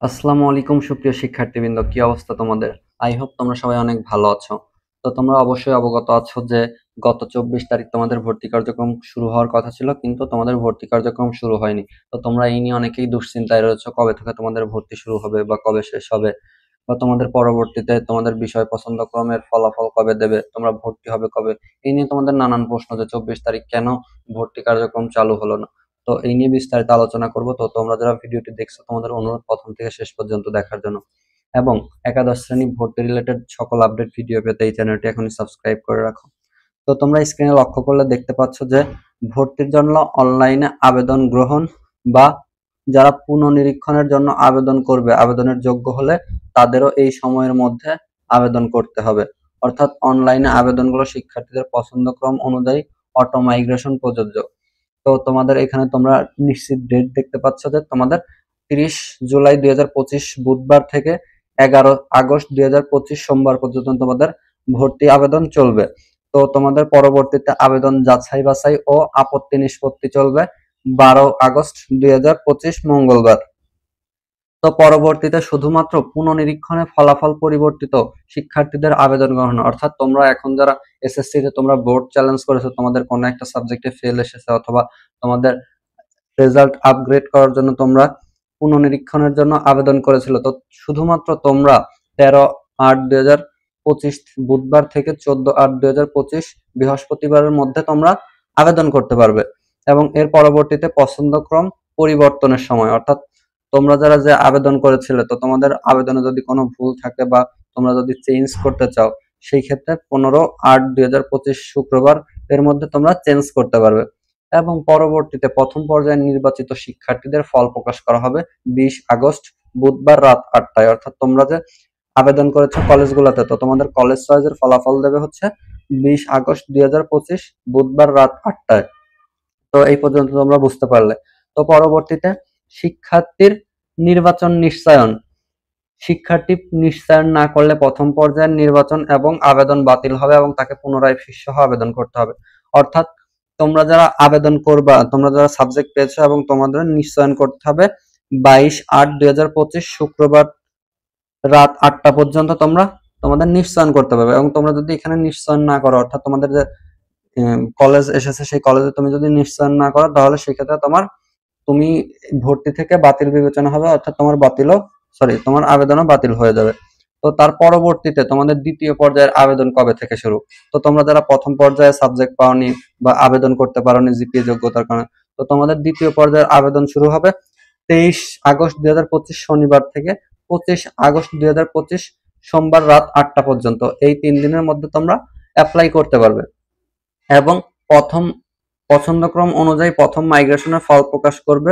আসসালামু আলাইকুম সুপ্রিয় শিক্ষার্থীবৃন্দ, কি অবস্থা তোমাদের? আই হোপ তোমরা সবাই অনেক ভালো আছো। তো তোমরা অবশ্যই অবগত আছো যে গত 24 তারিখ তোমাদের ভর্তি কার্যক্রম শুরু হওয়ার কথা ছিল, কিন্তু তোমাদের ভর্তি কার্যক্রম শুরু হয়নি। তো তোমরা এই নিয়ে অনেকেই দুশ্চিন্তায় রয়েছো, কবে থেকে তোমাদের ভর্তি শুরু হবে বা কবে শেষ হবে, বা তোমাদের পরবর্তীতে তোমাদের বিষয় পছন্দ ক্রমের ফলাফল কবে দেবে, তোমরা ভর্তি হবে কবে। এই নিয়ে তোমাদের নানান প্রশ্ন যে 24 তারিখ কেন ভর্তি কার্যক্রম চালু হলো না। তো এই নিয়ে বিস্তারিত আলোচনা করব। তো তোমরা যারা ভিডিওটি দেখছো তোমাদের অনুরোধ প্রথম থেকে শেষ পর্যন্ত দেখার জন্য, এবং একাদশ শ্রেণী ভর্তি রিলেটেড সকল আপডেট ভিডিও পেতে এই চ্যানেলটি এখনই সাবস্ক্রাইব করে রাখো। তো তোমরা স্ক্রিনে লক্ষ্য করলে দেখতে পাচ্ছ যে ভর্তির জন্য অনলাইনে আবেদন গ্রহণ বা যারা পুনঃনিরীক্ষণের জন্য আবেদন করবে, আবেদনের যোগ্য হলে তাদেরও এই সময়ের মধ্যে আবেদন করতে হবে। অর্থাৎ অনলাইনে আবেদনগুলো শিক্ষার্থীদের পছন্দক্রম অনুযায়ী অটো মাইগ্রেশন প্রযোজ্য। তো তোমাদের এখানে তোমরা নিশ্চিত ডেট দেখতে পাচ্ছ যে তোমাদের 30 জুলাই 2025 বুধবার থেকে 11 আগস্ট 2025 সোমবার পর্যন্ত তোমাদের ভর্তি আবেদন চলবে। তো তোমাদের পরবর্তীতে আবেদন যাচাই বাছাই ও আপত্তি নিষ্পত্তি চলবে 12 আগস্ট 2025 মঙ্গলবার। তো পরবর্তীতে শুধুমাত্র পুনঃনিরীক্ষণে ফলাফল পরিবর্তিত শিক্ষার্থীদের আবেদন গ্রহণ, অর্থাৎ তোমরা এখন যারা এসএসসি তে তোমরা বোর্ড চ্যালেঞ্জ করেছো, তোমাদের কোনো একটা সাবজেক্টে ফেল এসেছে অথবা তোমাদের রেজাল্ট আপগ্রেড করার জন্য তোমরা পুনঃনিরীক্ষণের জন্য আবেদন করেছিল, তো শুধুমাত্র তোমরা 13/8/2025 বুধবার থেকে 14/8/2025 বৃহস্পতিবারের মধ্যে তোমরা আবেদন করতে পারবে। এবং এর পরবর্তীতে পছন্দক্রম পরিবর্তনের সময়, অর্থাৎ তোমরা যারা যে আবেদন করেছিলে, তো তোমাদের আবেদনে যদি কোনো ভুল থাকে বা তোমরা যদি চেঞ্জ করতে চাও, সেই ক্ষেত্রে 15/8/2025 শুক্রবার এর মধ্যে তোমরা চেঞ্জ করতে পারবে। এবং পরবর্তীতে প্রথম পর্যায়ে নির্বাচিত শিক্ষার্থীদের ফল প্রকাশ করা হবে 20 আগস্ট বুধবার রাত 8টায়। অর্থাৎ তোমরা যে আবেদন করেছো কলেজগুলোতে, তো তোমাদের কলেজ চয়েসের ফলাফল দেবে হচ্ছে 20 আগস্ট 2025 বুধবার রাত 8টায়। তো এই পর্যন্ত তোমরা বুঝতে পারলে। তো পরবর্তীতে শিক্ষার্থীর নির্বাচন নিশ্চয়ন, শিক্ষার্থী নিশ্চয়ন না করলে প্রথম পর্যায়ের নির্বাচন এবং আবেদন বাতিল হবে এবং তাকে পুনরায় ফিস সহ আবেদন করতে হবে। অর্থাৎ তোমরা যারা আবেদন করবা, তোমরা যারা সাবজেক্ট পেয়েছো এবং তোমাদের নিশ্চয়ন করতে হবে 22/8/2025 শুক্রবার রাত 8টা পর্যন্ত তোমরা তোমাদের নিশ্চয়ন করতে পারবে। এবং তোমরা যদি এখানে নিশ্চয়ন না করো, অর্থাৎ তোমাদের যে কলেজ এসেছে সেই কলেজে তুমি যদি নিশ্চয়ন না করো, তাহলে সেক্ষেত্রে তুমি ভর্তি থেকে বাতিল বিবেচনা হবে, অর্থাৎ তোমার আবেদনও বাতিল হয়ে যাবে। তো তার পরবর্তীতে তোমাদের দ্বিতীয় পর্যায়ের আবেদন কবে থেকে শুরু? তো তোমরা যারা প্রথম পর্যায়ে সাবজেক্ট পাওনি বা আবেদন করতে পারোনি জিপিএ যোগ্যতার কারণে, তো তোমাদের দ্বিতীয় পর্যায়ের আবেদন শুরু হবে 23 আগস্ট 2025 শনিবার থেকে 25 আগস্ট 2025 সোমবার রাত 8টা পর্যন্ত। এই 3 দিনের মধ্যে তোমরা অ্যাপ্লাই করতে পারবে। এবং প্রথম পছন্দক্রম অনুযায়ী প্রথম মাইগ্রেশনের ফল প্রকাশ করবে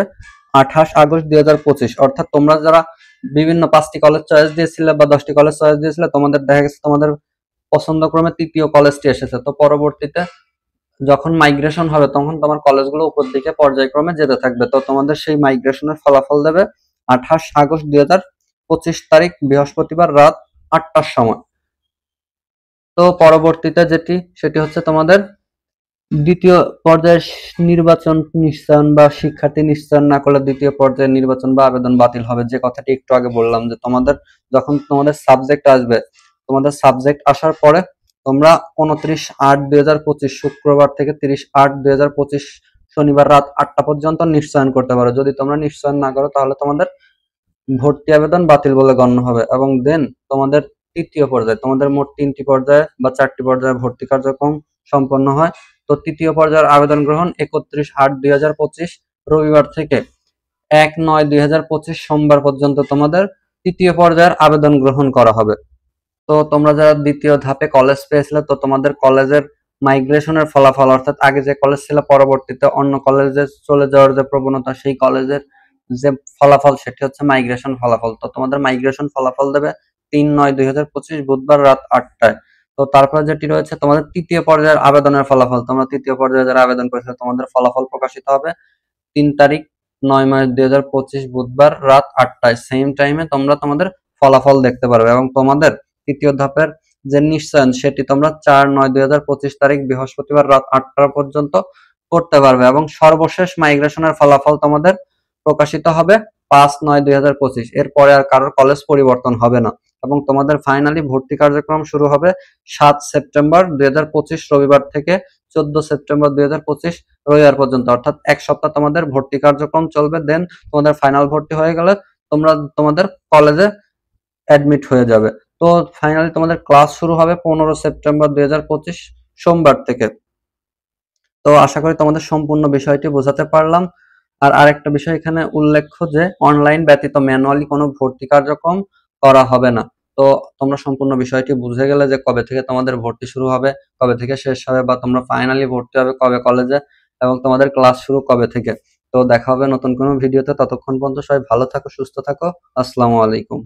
28 আগস্ট 2025। অর্থাৎ তোমরা যারা বিভিন্ন 5টি কলেজ চয়েস দিয়েছিলে বা 10টি কলেজ চয়েস দিয়েছিলে, তোমাদের দেখা গেছে তোমাদের পছন্দক্রমে তৃতীয় কলেজটি এসেছে, তো পরবর্তীতে যখন মাইগ্রেশন হবে তখন তোমার কলেজগুলো উপর দিকে পর্যায়ক্রমে যেতে থাকবে। তো তোমাদের সেই মাইগ্রেশনের ফলাফল দেবে 28 আগস্ট 2025 তারিখ বৃহস্পতিবার রাত 8টার সময়। তো পরবর্তীতে সেটি হচ্ছে তোমাদের দ্বিতীয় পর্যায়ের নির্বাচন নিশ্চয়ন বা শিক্ষার্থী নিশ্চয়ন না করলে দ্বিতীয় পর্যায়ের নির্বাচন বা আবেদন বাতিল হবে। যে কথাটি একটু আগে বললাম যে যখন তোমাদের সাবজেক্ট আসবে, তোমাদের সাবজেক্ট আসার পরে তোমরা 29/8/2025 শুক্রবার থেকে 30/8/2025 শনিবার রাত 8টা পর্যন্ত নিশ্চয়ন করতে পারো। যদি তোমরা নিশ্চয়ন না করো, তাহলে তোমাদের ভর্তি আবেদন বাতিল বলে গণ্য হবে। এবং দেন তোমাদের তৃতীয় পর্যায়ে, তোমাদের মোট 3টি পর্যায়ে বা 4টি পর্যায়ে ভর্তি কার্যক্রম সম্পন্ন হয়। তো তৃতীয় পর্যায়ের আবেদন গ্রহণ 31/8/2025 রবিবার থেকে 1/9/2025 সোমবার পর্যন্ত তোমাদের তৃতীয় পর্যায়ের আবেদন গ্রহণ করা হবে। তো তোমরা যারা দ্বিতীয় ধাপে কলেজ পেয়েছিলে, তো তোমাদের কলেজের মাইগ্রেশনের ফলাফল, অর্থাৎ আগে যে কলেজ ছিল পরবর্তীতে অন্য কলেজে চলে যাওয়ার যে প্রবণতা, সেই কলেজের যে ফলাফল সেটি হচ্ছে মাইগ্রেশন ফলাফল। তো তোমাদের মাইগ্রেশন ফলাফল দেবে 3/9/2025 বুধবার রাত 8টায়। তো তারপর যেটি রয়েছে তোমাদের তৃতীয় পর্যায়ের আবেদনের ফলাফল, তোমরা তৃতীয় পর্যায়ে যারা আবেদন করেছে তোমাদের ফলাফল প্রকাশিত হবে 3 তারিখ 9 মার্চ 2025 বুধবার রাত 8টায়। সেম টাইমে তোমরা তোমাদের ফলাফল দেখতে পারবে। এবং তোমাদের তৃতীয় ধাপের যে নিশ্চয়ন সেটি তোমরা 4/9/2025 তারিখ বৃহস্পতিবার রাত 8টা পর্যন্ত করতে পারবে। এবং সর্বশেষ মাইগ্রেশনের ফলাফল তোমাদের প্রকাশিত হবে 5/9/2025। এরপরে আর কারোর কলেজ পরিবর্তন হবে না এবং তোমাদের ফাইনালি ভর্তি কার্যক্রম শুরু হবে 7 সেপ্টেম্বর 2025 রবিবার থেকে 14 সেপ্টেম্বর 2025 রবিবার পর্যন্ত, অর্থাৎ এক সপ্তাহ তোমাদের ভর্তি কার্যক্রম চলবে। দেন তোমাদের ফাইনাল ভর্তি হয়ে গেলে তোমরা তোমাদের কলেজে অ্যাডমিট হয়ে যাবে। তো ফাইনালি তোমাদের ক্লাস শুরু হবে 15 সেপ্টেম্বর 2025 সোমবার থেকে। তো আশা করি তোমাদের সম্পূর্ণ বিষয়টি বোঝাতে পারলাম। আর আরেকটা বিষয় এখানে উল্লেখ্য যে অনলাইন ব্যতীত ম্যানুয়ালি কোনো ভর্তি কার্যক্রম করা হবে না। তো তোমরা সম্পূর্ণ বিষয়টি বুঝে গেলে যে কবে থেকে তোমাদের ভর্তি শুরু হবে, কবে থেকে শেষ হবে, বা তোমরা ফাইনালি ভর্তি হবে কবে কলেজে, এবং তোমাদের ক্লাস শুরু কবে থেকে। তো দেখা হবে নতুন কোনো ভিডিওতে। ততক্ষণ পর্যন্ত সবাই ভালো থাকো, সুস্থ থাকো। আসসালামু আলাইকুম।